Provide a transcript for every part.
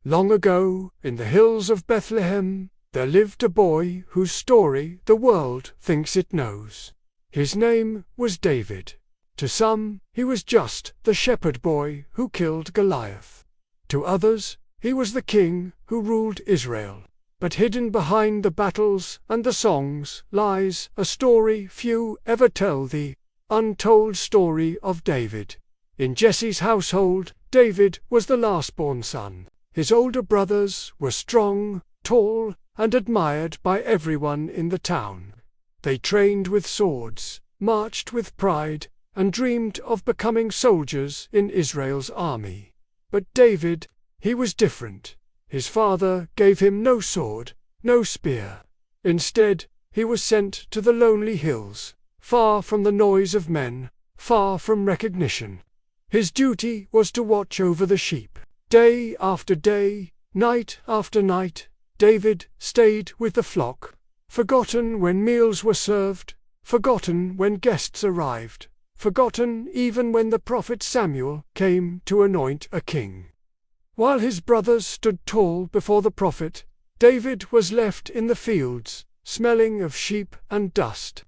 Long ago, in the hills of Bethlehem, there lived a boy whose story the world thinks it knows. His name was David. To some, he was just the shepherd boy who killed Goliath. To others, he was the king who ruled Israel. But hidden behind the battles and the songs lies a story few ever tell, the untold story of David. In Jesse's household, David was the last-born son. His older brothers were strong, tall, and admired by everyone in the town. They trained with swords, marched with pride, and dreamed of becoming soldiers in Israel's army. But David, he was different. His father gave him no sword, no spear. Instead, he was sent to the lonely hills, far from the noise of men, far from recognition. His duty was to watch over the sheep. Day after day, night after night, David stayed with the flock, forgotten when meals were served, forgotten when guests arrived, forgotten even when the prophet Samuel came to anoint a king. While his brothers stood tall before the prophet, David was left in the fields, smelling of sheep and dust.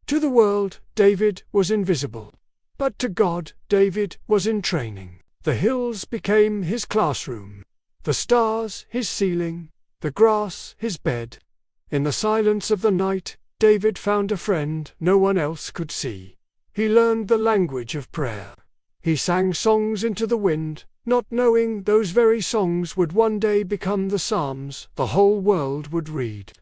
To the world, David was invisible. But to God, David was in training. The hills became his classroom, the stars his ceiling, the grass his bed. In the silence of the night, David found a friend no one else could see. He learned the language of prayer. He sang songs into the wind, not knowing those very songs would one day become the psalms the whole world would read.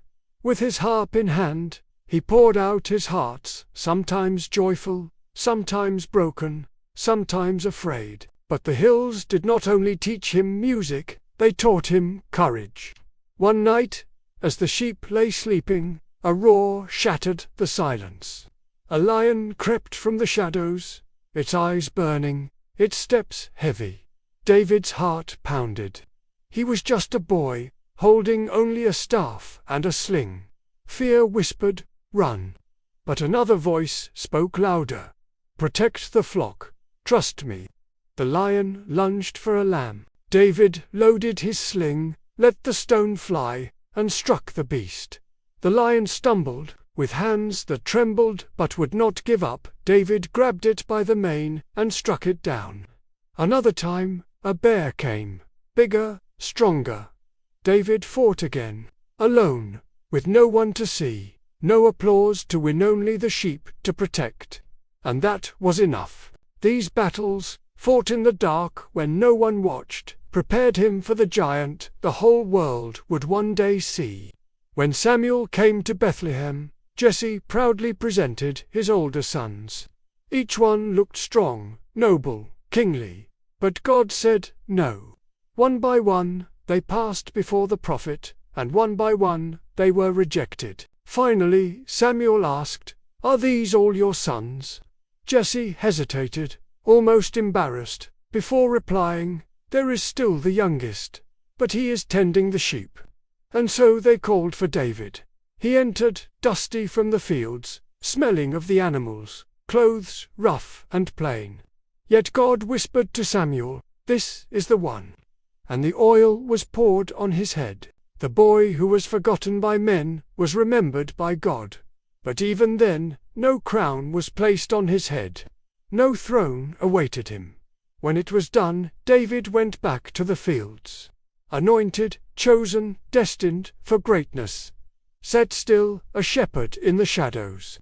With his harp in hand, he poured out his heart, sometimes joyful, sometimes broken, sometimes afraid. But the hills did not only teach him music, they taught him courage. One night, as the sheep lay sleeping, a roar shattered the silence. A lion crept from the shadows, its eyes burning, its steps heavy. David's heart pounded. He was just a boy, holding only a staff and a sling. Fear whispered, "Run." But another voice spoke louder. "Protect the flock. Trust me." The lion lunged for a lamb. David loaded his sling, let the stone fly, and struck the beast. The lion stumbled, with hands that trembled but would not give up. David grabbed it by the mane and struck it down. Another time, a bear came, bigger, stronger. David fought again, alone, with no one to see, no applause to win, only the sheep to protect. And that was enough. These battles, fought in the dark when no one watched, prepared him for the giant the whole world would one day see. When Samuel came to Bethlehem, Jesse proudly presented his older sons. Each one looked strong, noble, kingly. But God said no. One by one, they passed before the prophet, and one by one, they were rejected. Finally, Samuel asked, "Are these all your sons?" Jesse hesitated, almost embarrassed, before replying, "There is still the youngest, but he is tending the sheep." And so they called for David. He entered, dusty from the fields, smelling of the animals, clothes rough and plain. Yet God whispered to Samuel, "This is the one." And the oil was poured on his head. The boy who was forgotten by men was remembered by God. But even then, no crown was placed on his head. No throne awaited him. When it was done, David went back to the fields. Anointed, chosen, destined for greatness. Set still, a shepherd in the shadows.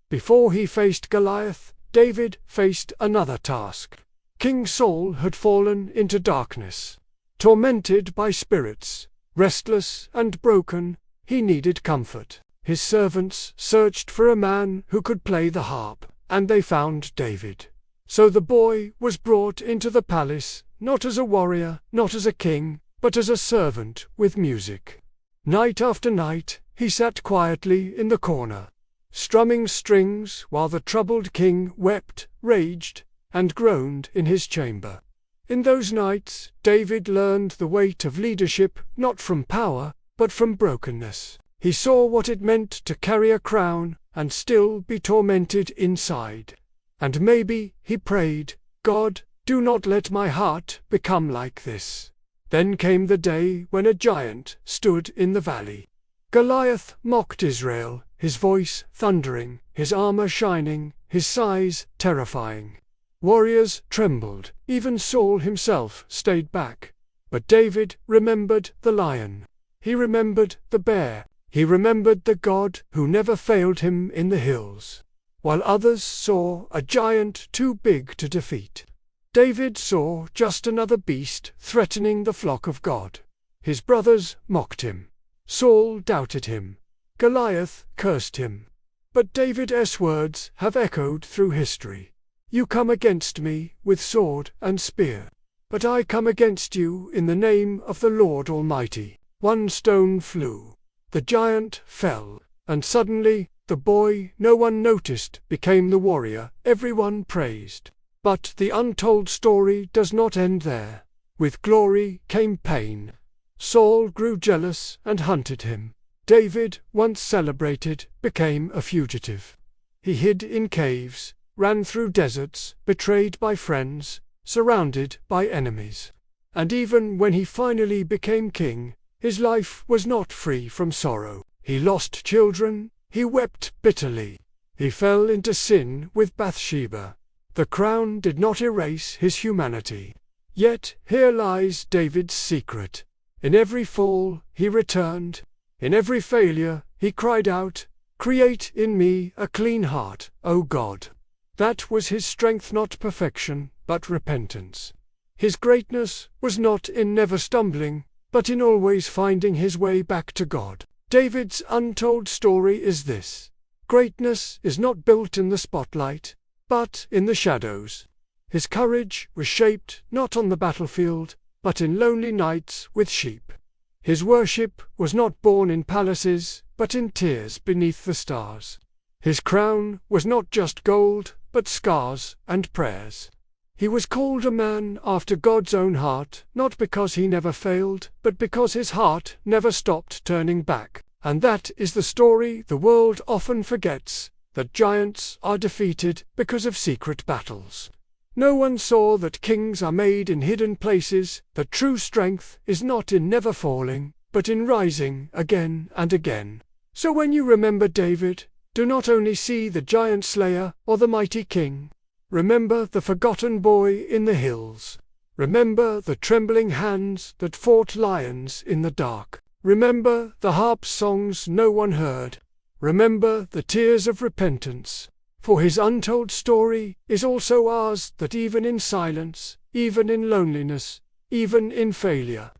Before he faced Goliath, David faced another task. King Saul had fallen into darkness. Tormented by spirits, restless and broken, he needed comfort. His servants searched for a man who could play the harp, and they found David. So the boy was brought into the palace, not as a warrior, not as a king, but as a servant with music. Night after night, he sat quietly in the corner, strumming strings while the troubled king wept, raged, and groaned in his chamber. In those nights, David learned the weight of leadership, not from power, but from brokenness. He saw what it meant to carry a crown and still be tormented inside. And maybe he prayed, "God, do not let my heart become like this." Then came the day when a giant stood in the valley. Goliath mocked Israel, his voice thundering, his armor shining, his size terrifying. Warriors trembled, even Saul himself stayed back. But David remembered the lion. He remembered the bear. He remembered the God who never failed him in the hills. While others saw a giant too big to defeat, David saw just another beast threatening the flock of God. His brothers mocked him. Saul doubted him. Goliath cursed him. But David's words have echoed through history. You come against me with sword and spear, but I come against you in the name of the Lord Almighty. One stone flew. The giant fell, and suddenly, the boy no one noticed became the warrior everyone praised. But the untold story does not end there. With glory came pain. Saul grew jealous and hunted him. David, once celebrated, became a fugitive. He hid in caves, ran through deserts, betrayed by friends, surrounded by enemies. And even when he finally became king, his life was not free from sorrow. He lost children, he wept bitterly. He fell into sin with Bathsheba. The crown did not erase his humanity. Yet here lies David's secret. In every fall, he returned. In every failure, he cried out, "Create in me a clean heart, O God." That was his strength, not perfection, but repentance. His greatness was not in never stumbling, but in always finding his way back to God. David's untold story is this: greatness is not built in the spotlight, but in the shadows. His courage was shaped not on the battlefield, but in lonely nights with sheep. His worship was not born in palaces, but in tears beneath the stars. His crown was not just gold, but scars and prayers. He was called a man after God's own heart, not because he never failed, but because his heart never stopped turning back. And that is the story the world often forgets, that giants are defeated because of secret battles. No one saw that kings are made in hidden places, that true strength is not in never falling, but in rising again and again. So when you remember David, do not only see the giant slayer or the mighty king. Remember the forgotten boy in the hills. Remember the trembling hands that fought lions in the dark. Remember the harp songs no one heard. Remember the tears of repentance. For his untold story is also ours, that even in silence, even in loneliness, even in failure,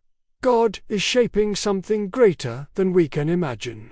God is shaping something greater than we can imagine.